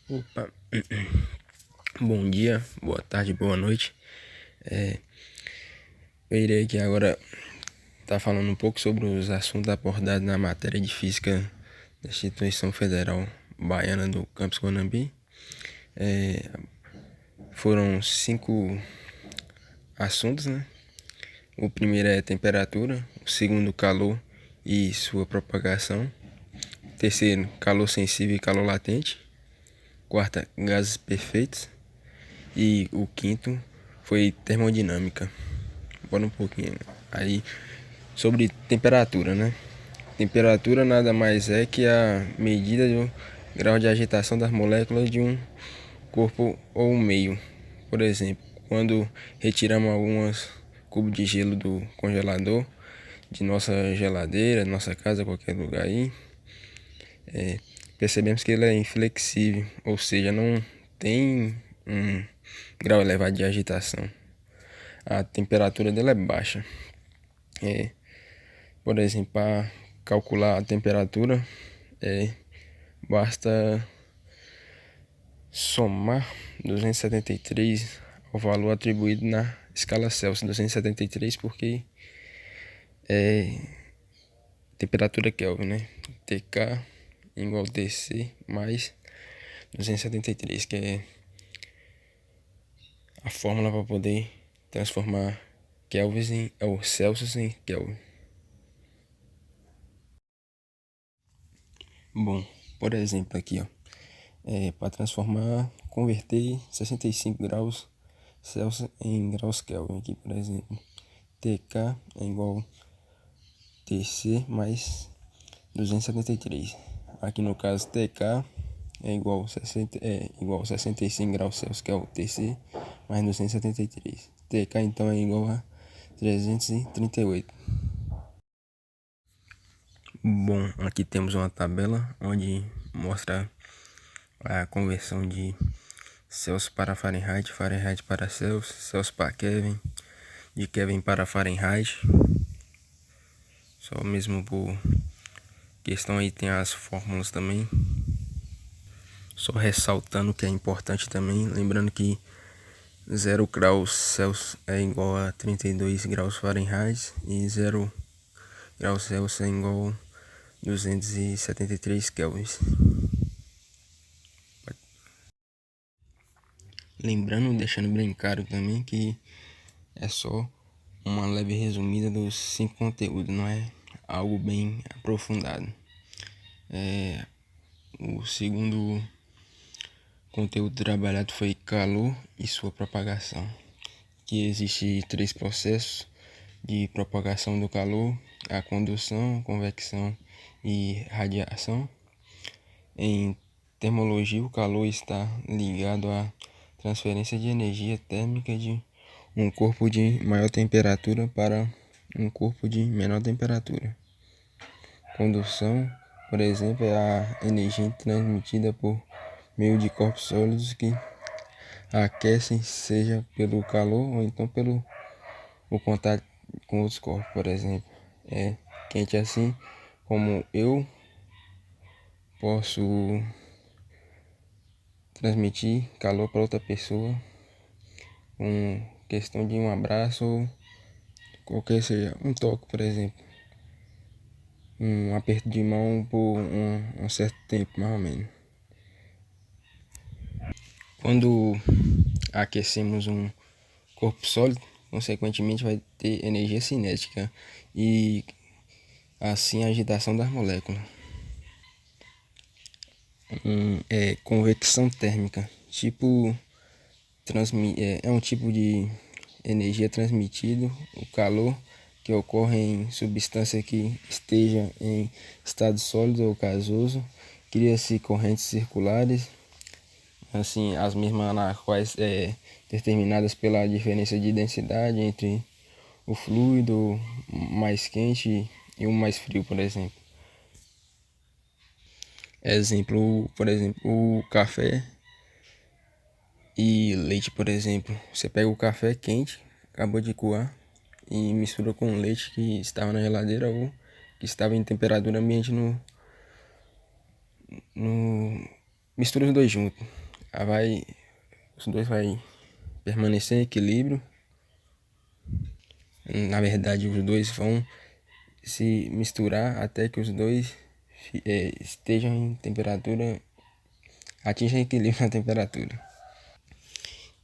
Opa, bom dia, boa tarde, boa noite. Eu irei aqui agora estar falando um pouco sobre os assuntos abordados na matéria de Física da Instituição Federal Baiana do Campus Guanambi. Foram 5 assuntos, né? O primeiro é temperatura, o segundo calor e sua propagação, o terceiro calor sensível e calor latente, quarta gases perfeitos e o quinto foi termodinâmica. Bora um pouquinho aí sobre temperatura, né? Temperatura nada mais é que a medida do grau de agitação das moléculas de um corpo ou meio. Por exemplo, quando retiramos alguns cubos de gelo do congelador, de nossa geladeira, nossa casa, qualquer lugar aí, percebemos que ele é inflexível, ou seja, não tem um grau elevado de agitação. A temperatura dele é baixa. Por exemplo, para calcular a temperatura, basta somar 273 ao valor atribuído na escala Celsius. 273 porque temperatura Kelvin, né? TK igual TC mais 273, que é a fórmula para poder transformar Kelvin ou Celsius em Kelvin. Bom, por exemplo aqui, ó, para converter 65 graus Celsius em graus Kelvin aqui, por exemplo, TK é igual TC mais 273. Aqui no caso TK é igual 65 graus Celsius, que é o TC, mais 273. TK então é igual a 338. Bom, aqui temos uma tabela onde mostra a conversão de Celsius para Fahrenheit, Fahrenheit para Celsius, Celsius para Kelvin, de Kelvin para Fahrenheit. Só mesmo por questão aí tem as fórmulas também. Só ressaltando que é importante também, lembrando que 0 graus Celsius é igual a 32 graus Fahrenheit e 0 graus Celsius é igual a 273 kelvins. Lembrando, deixando bem claro também que é só uma leve resumida dos 5 conteúdos, não é algo bem aprofundado. O segundo conteúdo trabalhado foi calor e sua propagação, que existe 3 processos de propagação do calor: a condução, convecção e radiação. Em termologia, o calor está ligado à transferência de energia térmica de um corpo de maior temperatura para um corpo de menor temperatura. Condução, por exemplo, é a energia transmitida por meio de corpos sólidos que aquecem, seja pelo calor ou então pelo o contato com outros corpos. Por exemplo, é quente assim como eu posso transmitir calor para outra pessoa com questão de um abraço ou qualquer seja, um toque, por exemplo, um aperto de mão por um certo tempo, mais ou menos. Quando aquecemos um corpo sólido, consequentemente vai ter energia cinética e assim a agitação das moléculas. Convecção térmica, é um tipo de energia transmitido, o calor que ocorre em substância que esteja em estado sólido ou gasoso, cria-se correntes circulares, assim as mesmas nas quais determinadas pela diferença de densidade entre o fluido mais quente e o mais frio, por exemplo. Por exemplo, o café e leite, por exemplo. Você pega o café quente, acabou de coar, e mistura com o leite que estava na geladeira ou que estava em temperatura ambiente no mistura os dois juntos. Os dois vai permanecer em equilíbrio. Na verdade, os dois vão se misturar até que os dois estejam em temperatura, atinjam equilíbrio na temperatura.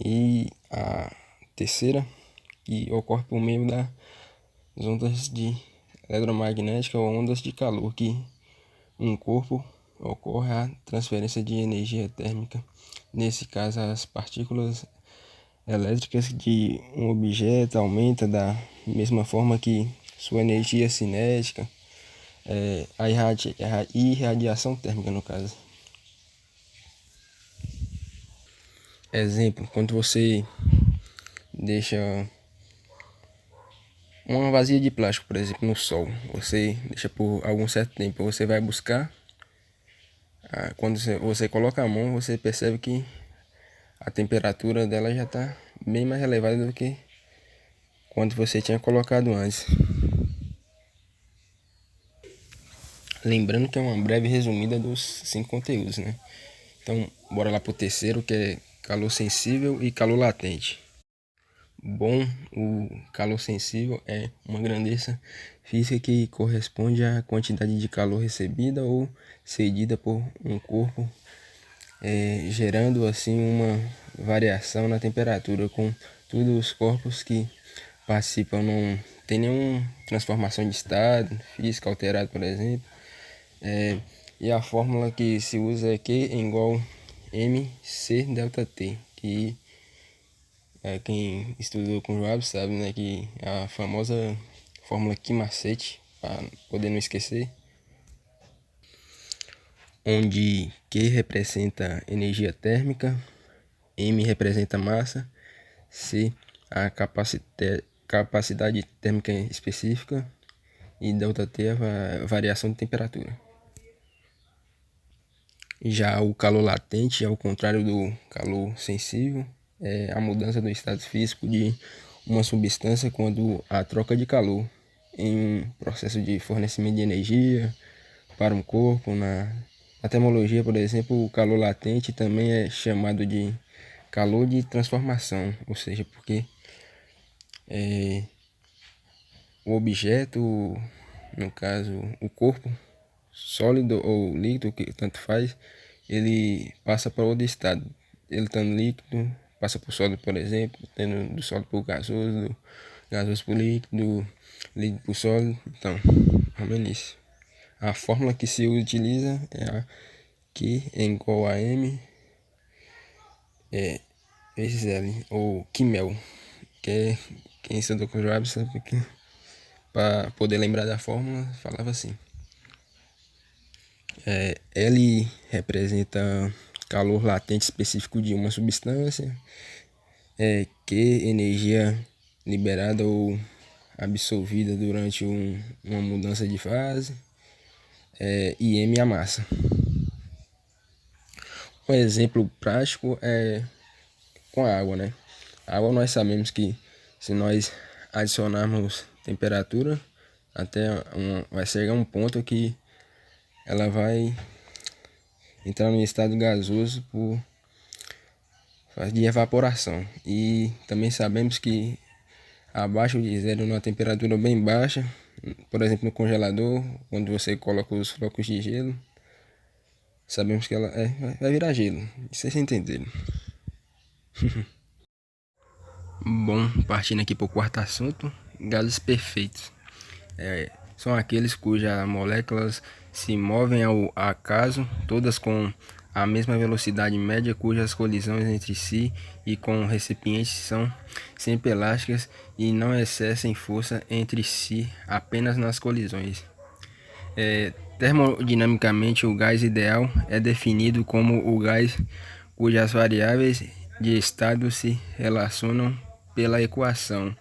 E a terceira, que ocorre por meio das ondas de eletromagnética ou ondas de calor, que um corpo ocorre a transferência de energia térmica. Nesse caso, as partículas elétricas de um objeto aumenta da mesma forma que sua energia cinética, a irradiação térmica no caso. Exemplo, quando você deixa uma vasilha de plástico, por exemplo, no sol, você deixa por algum certo tempo, você vai buscar, quando você coloca a mão, você percebe que a temperatura dela já está bem mais elevada do que quando você tinha colocado antes. Lembrando que é uma breve resumida dos 5 conteúdos, né? Então, bora lá pro terceiro, que é calor sensível e calor latente. Bom, o calor sensível é uma grandeza física que corresponde à quantidade de calor recebida ou cedida por um corpo, gerando assim uma variação na temperatura. Com todos os corpos que participam não tem nenhuma transformação de estado físico alterado, por exemplo. E a fórmula que se usa é Q igual mc delta T, que quem estudou com o Joab sabe, né, que é a famosa fórmula que macete, para poder não esquecer, onde Q representa energia térmica, M representa massa, C a capacidade térmica específica e delta T a variação de temperatura. Já o calor latente, ao contrário do calor sensível, é a mudança do estado físico de uma substância quando a troca de calor em um processo de fornecimento de energia para um corpo. Na termologia, por exemplo, o calor latente também é chamado de calor de transformação, ou seja, porque o objeto, no caso o corpo, sólido ou líquido, que tanto faz, ele passa para outro estado. Ele estando líquido, passa por sólido, por exemplo, tendo do sólido por gasoso, do gasoso por líquido, líquido por sólido. Então, vamos nisso. A fórmula que se utiliza é a Q é igual a M vezes L, ou Quimel, que é, quem estudou com o Joab sabe que para poder lembrar da fórmula, falava assim. L representa calor latente específico de uma substância. Q, energia liberada ou absorvida durante uma mudança de fase. E M, a massa. Um exemplo prático é com a água, né? A água, nós sabemos que se nós adicionarmos temperatura, vai chegar um ponto que ela vai entrar no estado gasoso de evaporação. E também sabemos que abaixo de zero, numa temperatura bem baixa, por exemplo no congelador, quando você coloca os flocos de gelo, sabemos que ela vai virar gelo. Vocês entenderam? Bom, partindo aqui para o quarto assunto, gases perfeitos. São aqueles cujas moléculas se movem ao acaso, todas com a mesma velocidade média, cujas colisões entre si e com recipientes são sempre elásticas e não exercem força entre si apenas nas colisões. Termodinamicamente, o gás ideal é definido como o gás cujas variáveis de estado se relacionam pela equação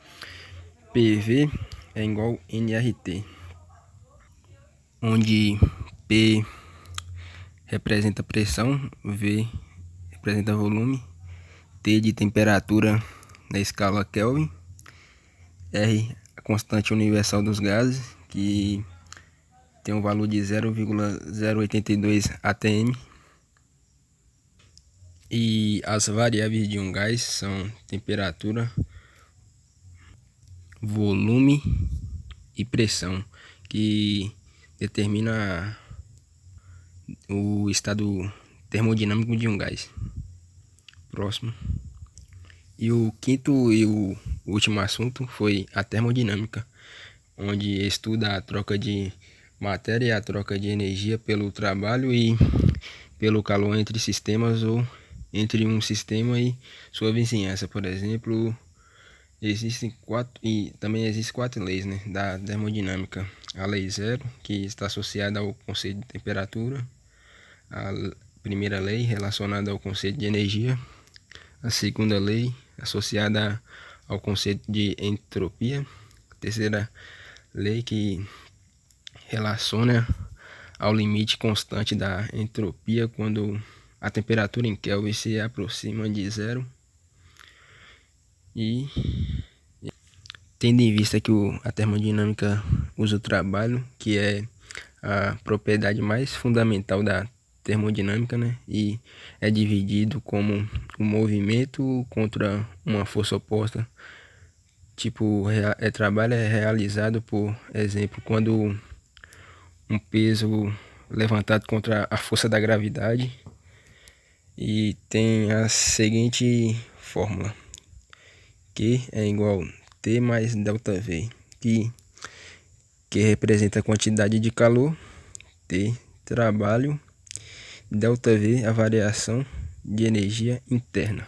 PV é igual a nRT, onde P representa pressão, V representa volume, T de temperatura na escala Kelvin, R a constante universal dos gases, que tem um valor de 0,082 atm, E as variáveis de um gás são temperatura, volume e pressão, que determina o estado termodinâmico de um gás. Próximo. E o quinto e o último assunto foi a termodinâmica, onde estuda a troca de matéria e a troca de energia pelo trabalho e pelo calor entre sistemas ou entre um sistema e sua vizinhança. Por exemplo, existem quatro leis, né, da termodinâmica. A lei zero, que está associada ao conceito de temperatura. A primeira lei, relacionada ao conceito de energia. A segunda lei, associada ao conceito de entropia. A terceira lei, que relaciona ao limite constante da entropia quando a temperatura em Kelvin se aproxima de zero. E tendo em vista que a termodinâmica usa o trabalho, que é a propriedade mais fundamental da termodinâmica, né? E é dividido como o movimento contra uma força oposta. Tipo, trabalho é realizado, por exemplo, quando um peso levantado contra a força da gravidade, e tem a seguinte fórmula: Q é igual a T mais ΔV, que representa a quantidade de calor, T trabalho, ΔV a variação de energia interna.